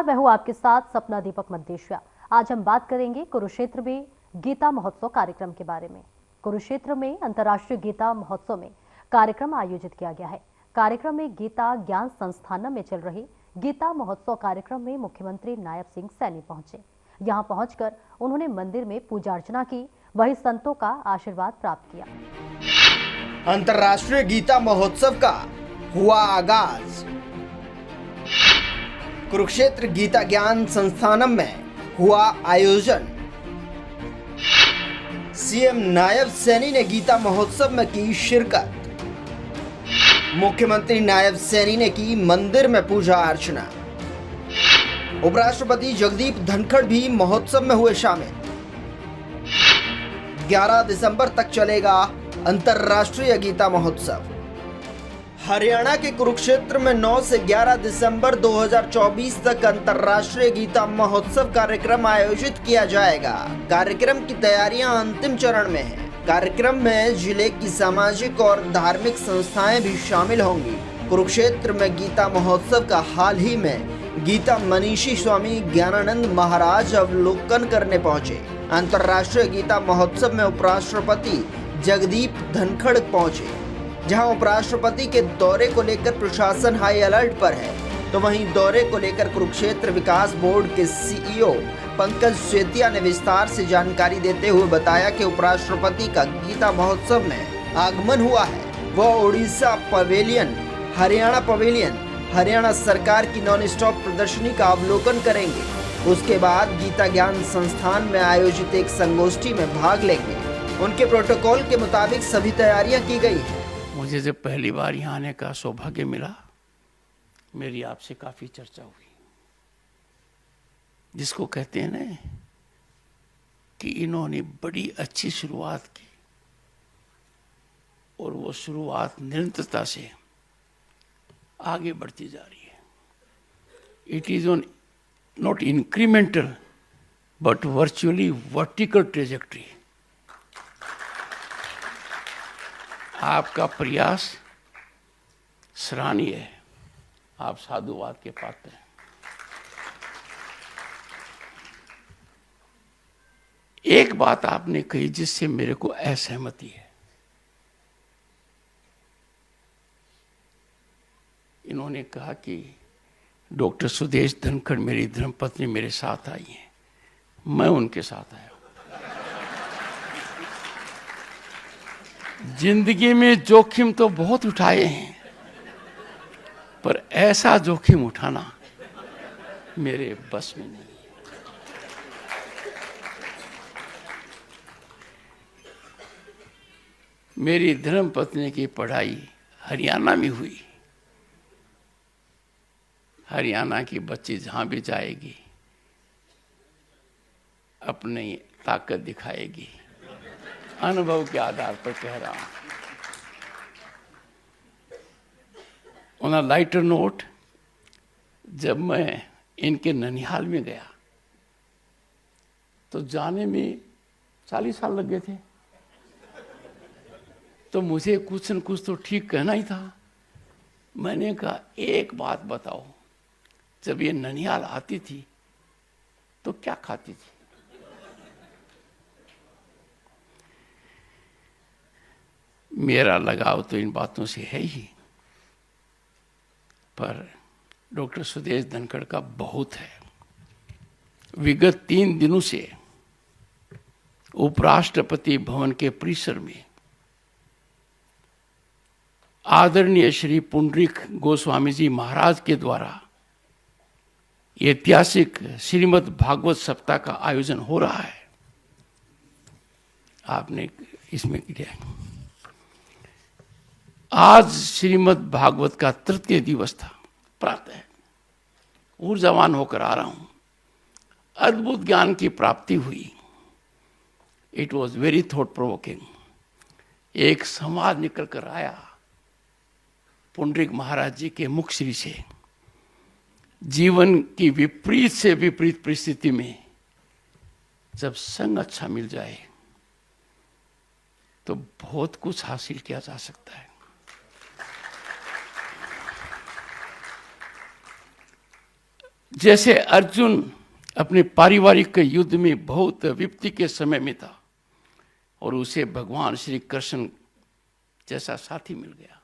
नमस्कार, मैं हूं आपके साथ सपना दीपक मंतेशिया। आज हम बात करेंगे कुरुक्षेत्र में गीता महोत्सव कार्यक्रम के बारे में। कुरुक्षेत्र में अंतर्राष्ट्रीय गीता महोत्सव में कार्यक्रम आयोजित किया गया है। कार्यक्रम में गीता ज्ञान संस्थानम में चल रही गीता महोत्सव कार्यक्रम में मुख्यमंत्री नायब सिंह सैनी पहुंचे। यहां पहुंचकर उन्होंने मंदिर में पूजा अर्चना की, वहीं संतों का आशीर्वाद प्राप्त किया। अंतर्राष्ट्रीय गीता महोत्सव का हुआ आगाज। कुरुक्षेत्र गीता ज्ञान संस्थानम में हुआ आयोजन। सीएम नायब सैनी ने गीता महोत्सव में की शिरकत। मुख्यमंत्री नायब सैनी ने की मंदिर में पूजा अर्चना। उपराष्ट्रपति जगदीप धनखड़ भी महोत्सव में हुए शामिल। 11 दिसंबर तक चलेगा अंतर्राष्ट्रीय गीता महोत्सव। हरियाणा के कुरुक्षेत्र में 9 से 11 दिसंबर 2024 तक अंतर्राष्ट्रीय गीता महोत्सव कार्यक्रम आयोजित किया जाएगा। कार्यक्रम की तैयारियां अंतिम चरण में हैं। कार्यक्रम में जिले की सामाजिक और धार्मिक संस्थाएं भी शामिल होंगी। कुरुक्षेत्र में गीता महोत्सव का हाल ही में गीता मनीषी स्वामी ज्ञानानंद महाराज अवलोकन करने पहुंचे। अंतर्राष्ट्रीय गीता महोत्सव में उपराष्ट्रपति जगदीप धनखड़ पहुंचे। जहां उपराष्ट्रपति के दौरे को लेकर प्रशासन हाई अलर्ट पर है, तो वहीं दौरे को लेकर कुरुक्षेत्र विकास बोर्ड के सीईओ पंकज सेतिया ने विस्तार से जानकारी देते हुए बताया कि उपराष्ट्रपति का गीता महोत्सव में आगमन हुआ है। वह उड़ीसा पवेलियन, हरियाणा पवेलियन, हरियाणा सरकार की नॉन स्टॉप प्रदर्शनी का अवलोकन करेंगे। उसके बाद गीता ज्ञान संस्थान में आयोजित एक संगोष्ठी में भाग लेंगे। उनके प्रोटोकॉल के मुताबिक सभी तैयारियां की गई है। मुझे जब पहली बार यहाँ आने का सौभाग्य मिला, मेरी आपसे काफ़ी चर्चा हुई। जिसको कहते हैं ना कि इन्होंने बड़ी अच्छी शुरुआत की और वो शुरुआत निरंतरता से आगे बढ़ती जा रही है। It is on not incremental but virtually vertical trajectory. आपका प्रयास सराहनीय है। आप साधुवाद के पात्र हैं। एक बात आपने कही जिससे मेरे को असहमति है। इन्होंने कहा कि डॉक्टर सुदेश धनखड़ मेरी धर्मपत्नी मेरे साथ आई हैं। मैं उनके साथ आया। जिंदगी में जोखिम तो बहुत उठाए हैं, पर ऐसा जोखिम उठाना मेरे बस में नहीं। मेरी धर्मपत्नी की पढ़ाई हरियाणा में हुई। हरियाणा की बच्ची जहां भी जाएगी अपनी ताकत दिखाएगी। अनुभव के आधार पर कह रहा हूं। ऑन अ लाइटर नोट, जब मैं इनके ननिहाल में गया तो जाने में 40 साल लग गए थे। तो मुझे कुछ न कुछ तो ठीक कहना ही था। मैंने कहा, एक बात बताओ, जब ये ननिहाल आती थी तो क्या खाती थी? मेरा लगाव तो इन बातों से है ही, पर डॉक्टर सुदेश धनखड़ का बहुत है। विगत 3 दिनों से उपराष्ट्रपति भवन के परिसर में आदरणीय श्री पुंडरीक गोस्वामी जी महाराज के द्वारा ऐतिहासिक श्रीमद् भागवत सप्ताह का आयोजन हो रहा है। आपने इसमें किया। आज श्रीमद् भागवत का तृतीय दिवस था। प्रातः ऊर्जावान होकर आ रहा हूं। अद्भुत ज्ञान की प्राप्ति हुई। It was very thought provoking. एक संवाद निकल कर आया पुंडरीक महाराज जी के मुख श्री से। जीवन की विपरीत से विपरीत परिस्थिति में जब संग अच्छा मिल जाए तो बहुत कुछ हासिल किया जा सकता है। जैसे अर्जुन अपने पारिवारिक युद्ध में बहुत विपत्ति के समय में था और उसे भगवान श्री कृष्ण जैसा साथी मिल गया,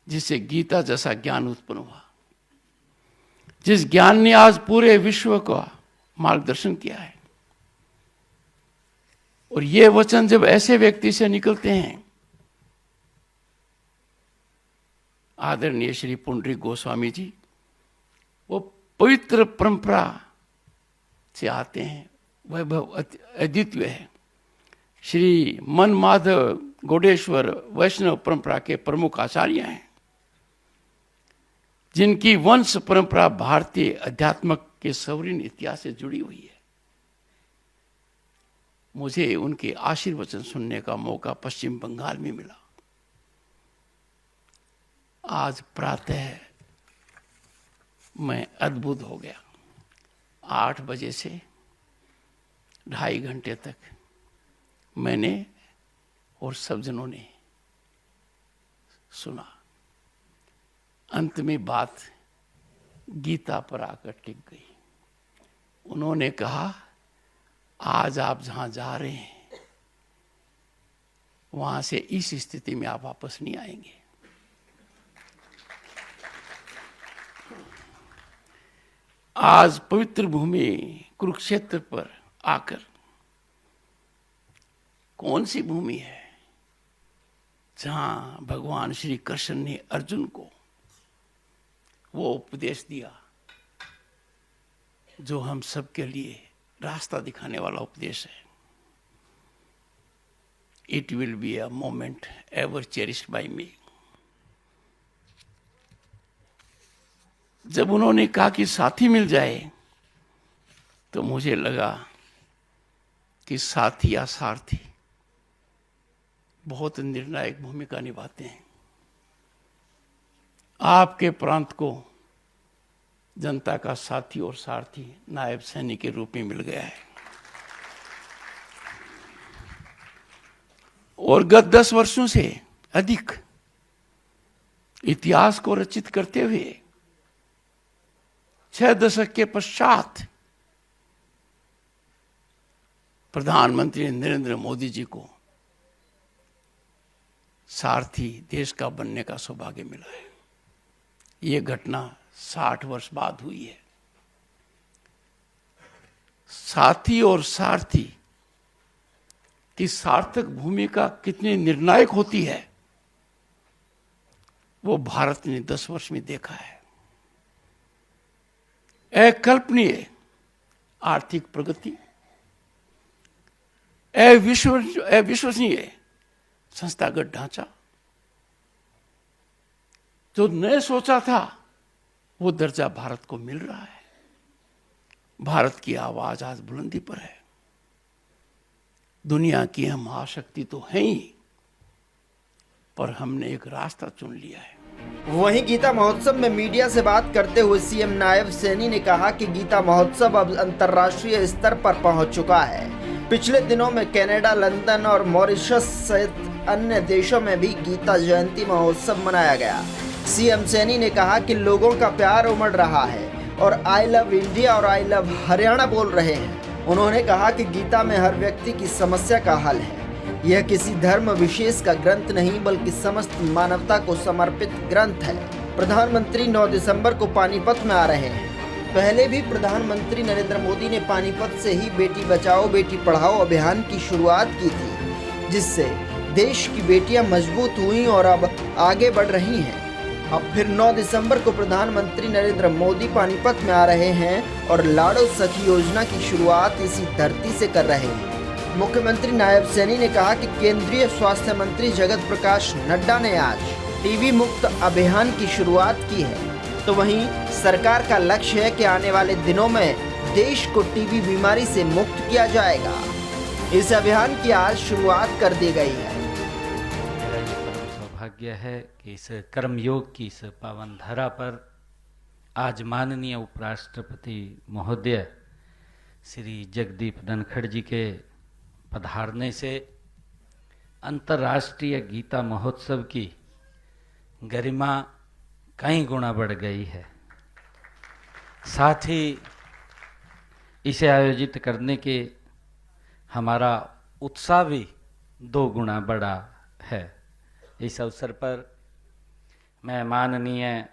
जिससे गीता जैसा ज्ञान उत्पन्न हुआ, जिस ज्ञान ने आज पूरे विश्व का मार्गदर्शन किया है। और ये वचन जब ऐसे व्यक्ति से निकलते हैं, आदरणीय श्री पुंडरीक गोस्वामी जी, वो पवित्र परंपरा से आते हैं, वैभव अद्वितीय है। श्री मन माधव गौडेश्वर वैष्णव परंपरा के प्रमुख आचार्य हैं, जिनकी वंश परंपरा भारतीय अध्यात्म के सौरीन इतिहास से जुड़ी हुई है। मुझे उनके आशीर्वचन सुनने का मौका पश्चिम बंगाल में मिला। आज प्रातः मैं अद्भुत हो गया। 8 बजे से 2.5 घंटे तक मैंने और सब जनों ने सुना। अंत में बात गीता पर आकर टिक गई। उन्होंने कहा, आज आप जहां जा रहे हैं वहां से इस स्थिति में आप वापस नहीं आएंगे। आज पवित्र भूमि कुरुक्षेत्र पर आकर, कौन सी भूमि है जहां भगवान श्री कृष्ण ने अर्जुन को वो उपदेश दिया जो हम सबके लिए रास्ता दिखाने वाला उपदेश है। It will be a moment ever cherished by me. जब उन्होंने कहा कि साथी मिल जाए, तो मुझे लगा कि साथी या सारथी बहुत निर्णायक भूमिका निभाते हैं। आपके प्रांत को जनता का साथी और सारथी नायब सैनिक के रूप में मिल गया है। और गत 10 वर्षों से अधिक इतिहास को रचित करते हुए 6 दशक के पश्चात प्रधानमंत्री नरेंद्र मोदी जी को सारथी देश का बनने का सौभाग्य मिला है। ये घटना 60 वर्ष बाद हुई है। साथी और सारथी की सार्थक भूमिका कितनी निर्णायक होती है, वो भारत ने 10 वर्ष में देखा है। अकल्पनीय आर्थिक प्रगति, अविश्वसनीय संस्थागत ढांचा, जो न सोचा था वो दर्जा भारत को मिल रहा है। भारत की आवाज आज बुलंदी पर है। दुनिया की हम महाशक्ति तो है ही, पर हमने एक रास्ता चुन लिया है। वहीं गीता महोत्सव में मीडिया से बात करते हुए सीएम नायब सैनी ने कहा कि गीता महोत्सव अब अंतर्राष्ट्रीय स्तर पर पहुंच चुका है। पिछले दिनों में कनाडा, लंदन और मॉरिशस सहित अन्य देशों में भी गीता जयंती महोत्सव मनाया गया। सीएम सैनी ने कहा कि लोगों का प्यार उमड़ रहा है और आई लव इंडिया और आई लव हरियाणा बोल रहे हैं। उन्होंने कहा कि गीता में हर व्यक्ति की समस्या का हल है। यह किसी धर्म विशेष का ग्रंथ नहीं, बल्कि समस्त मानवता को समर्पित ग्रंथ है। प्रधानमंत्री 9 दिसंबर को पानीपत में आ रहे हैं। पहले भी प्रधानमंत्री नरेंद्र मोदी ने पानीपत से ही बेटी बचाओ बेटी पढ़ाओ अभियान की शुरुआत की थी, जिससे देश की बेटियां मजबूत हुई और अब आगे बढ़ रही हैं। अब फिर 9 दिसंबर को प्रधानमंत्री नरेंद्र मोदी पानीपत में आ रहे हैं और लाडो सखी योजना की शुरुआत इसी धरती से कर रहे हैं। मुख्यमंत्री नायब सैनी ने कहा कि केंद्रीय स्वास्थ्य मंत्री जगत प्रकाश नड्डा ने आज टीबी मुक्त अभियान की शुरुआत की है, तो वहीं सरकार का लक्ष्य है कि आने वाले दिनों में देश को टीबी बीमारी से मुक्त किया जाएगा। इस अभियान की आज शुरुआत कर दी गई है। मेरा ये परम सौभाग्य है कि इस कर्मयोग की इस पावन धरा पर आज माननीय उपराष्ट्रपति महोदय श्री जगदीप धनखड़ जी के पधारने से अंतर्राष्ट्रीय गीता महोत्सव की गरिमा कई गुना बढ़ गई है। साथ ही इसे आयोजित करने के हमारा उत्साह भी 2 गुना बढ़ा है। इस अवसर पर मैं माननीय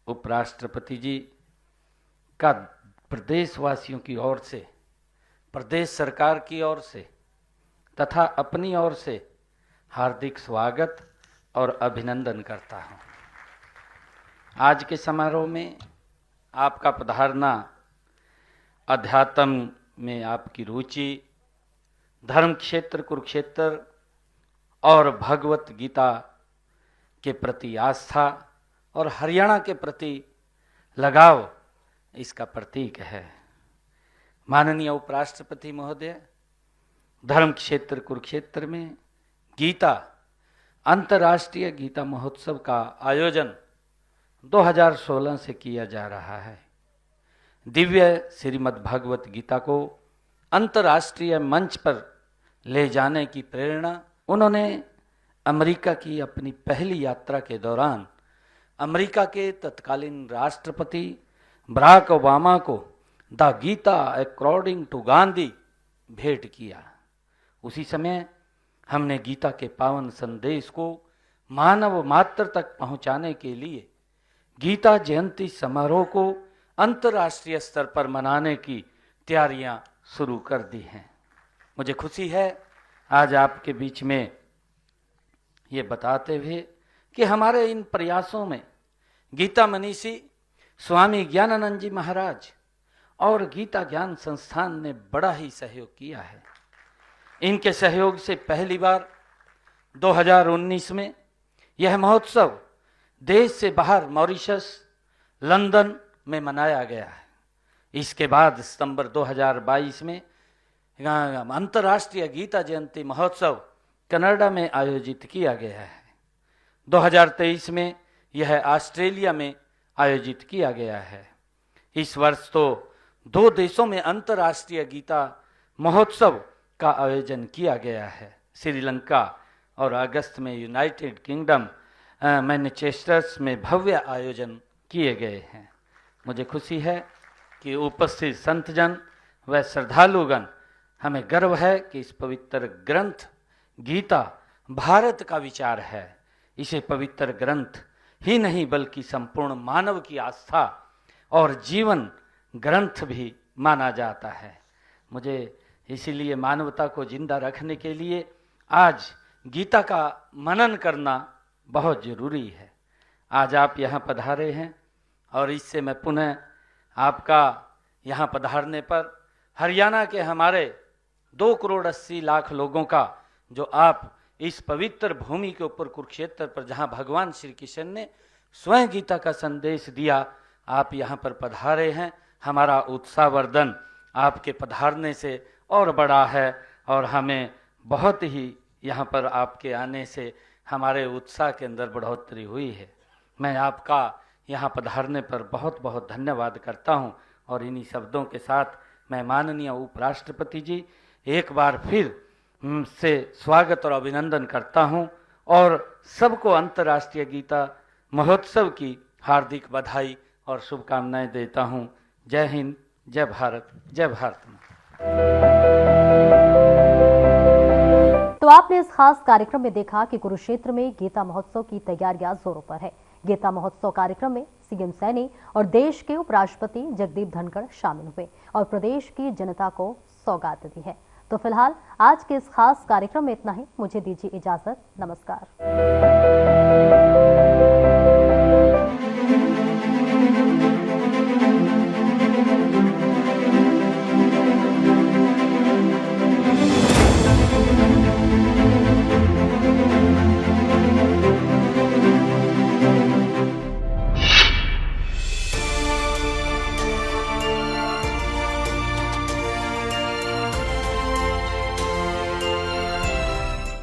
उपराष्ट्रपति जी का प्रदेशवासियों की ओर से, प्रदेश सरकार की ओर से तथा अपनी ओर से हार्दिक स्वागत और अभिनंदन करता हूँ। आज के समारोह में आपका पधारना, अध्यात्म में आपकी रुचि, धर्म क्षेत्र कुरुक्षेत्र और भगवत गीता के प्रति आस्था और हरियाणा के प्रति लगाव, इसका प्रतीक है। माननीय उपराष्ट्रपति महोदय, धर्म क्षेत्र कुरुक्षेत्र में गीता अंतर्राष्ट्रीय गीता महोत्सव का आयोजन 2016 से किया जा रहा है। दिव्य श्रीमद् भागवत गीता को अंतर्राष्ट्रीय मंच पर ले जाने की प्रेरणा उन्होंने अमेरिका की अपनी पहली यात्रा के दौरान अमेरिका के तत्कालीन राष्ट्रपति बराक ओबामा को the Gita according to Gandhi भेंट किया। उसी समय हमने गीता के पावन संदेश को मानव मात्र तक पहुंचाने के लिए गीता जयंती समारोह को अंतर्राष्ट्रीय स्तर पर मनाने की तैयारियां शुरू कर दी हैं। मुझे खुशी है आज आपके बीच में ये बताते हुए कि हमारे इन प्रयासों में गीता मनीषी स्वामी ज्ञानानंद जी महाराज और गीता ज्ञान संस्थान ने बड़ा ही सहयोग किया है। इनके सहयोग से पहली बार 2019 में यह महोत्सव देश से बाहर मॉरिशस, लंदन में मनाया गया है। इसके बाद सितंबर 2022 में अंतर्राष्ट्रीय गीता जयंती महोत्सव कनाडा में आयोजित किया गया है। 2023 में यह ऑस्ट्रेलिया में आयोजित किया गया है। इस वर्ष तो 2 देशों में अंतर्राष्ट्रीय गीता महोत्सव का आयोजन किया गया है, श्रीलंका और अगस्त में यूनाइटेड किंगडम मैनचेस्टर्स में भव्य आयोजन किए गए हैं। मुझे खुशी है कि उपस्थित संतजन व श्रद्धालुगण, हमें गर्व है कि इस पवित्र ग्रंथ गीता भारत का विचार है। इसे पवित्र ग्रंथ ही नहीं बल्कि संपूर्ण मानव की आस्था और जीवन ग्रंथ भी माना जाता है। मुझे इसीलिए मानवता को जिंदा रखने के लिए आज गीता का मनन करना बहुत जरूरी है। आज आप यहाँ पधारे हैं और इससे मैं पुनः आपका यहाँ पधारने पर हरियाणा के हमारे 2,80,00,000 लोगों का, जो आप इस पवित्र भूमि के ऊपर कुरुक्षेत्र पर जहाँ भगवान श्री कृष्ण ने स्वयं गीता का संदेश दिया, आप यहाँ पर पधारे हैं। हमारा उत्साहवर्धन आपके पधारने से और बड़ा है और हमें बहुत ही यहाँ पर आपके आने से हमारे उत्साह के अंदर बढ़ोतरी हुई है। मैं आपका यहाँ पधारने पर बहुत बहुत धन्यवाद करता हूँ और इन्हीं शब्दों के साथ मैं माननीय उपराष्ट्रपति जी एक बार फिर से स्वागत और अभिनंदन करता हूँ और सबको अंतर्राष्ट्रीय गीता महोत्सव की हार्दिक बधाई और शुभकामनाएं देता हूँ। जय हिंद, जय भारत, जय भारत। तो आपने इस खास कार्यक्रम में देखा कि कुरुक्षेत्र में गीता महोत्सव की तैयारियां जोरों पर है। गीता महोत्सव कार्यक्रम में सीएम सैनी और देश के उपराष्ट्रपति जगदीप धनखड़ शामिल हुए और प्रदेश की जनता को सौगात दी है। तो फिलहाल आज के इस खास कार्यक्रम में इतना ही। मुझे दीजिए इजाजत। नमस्कार।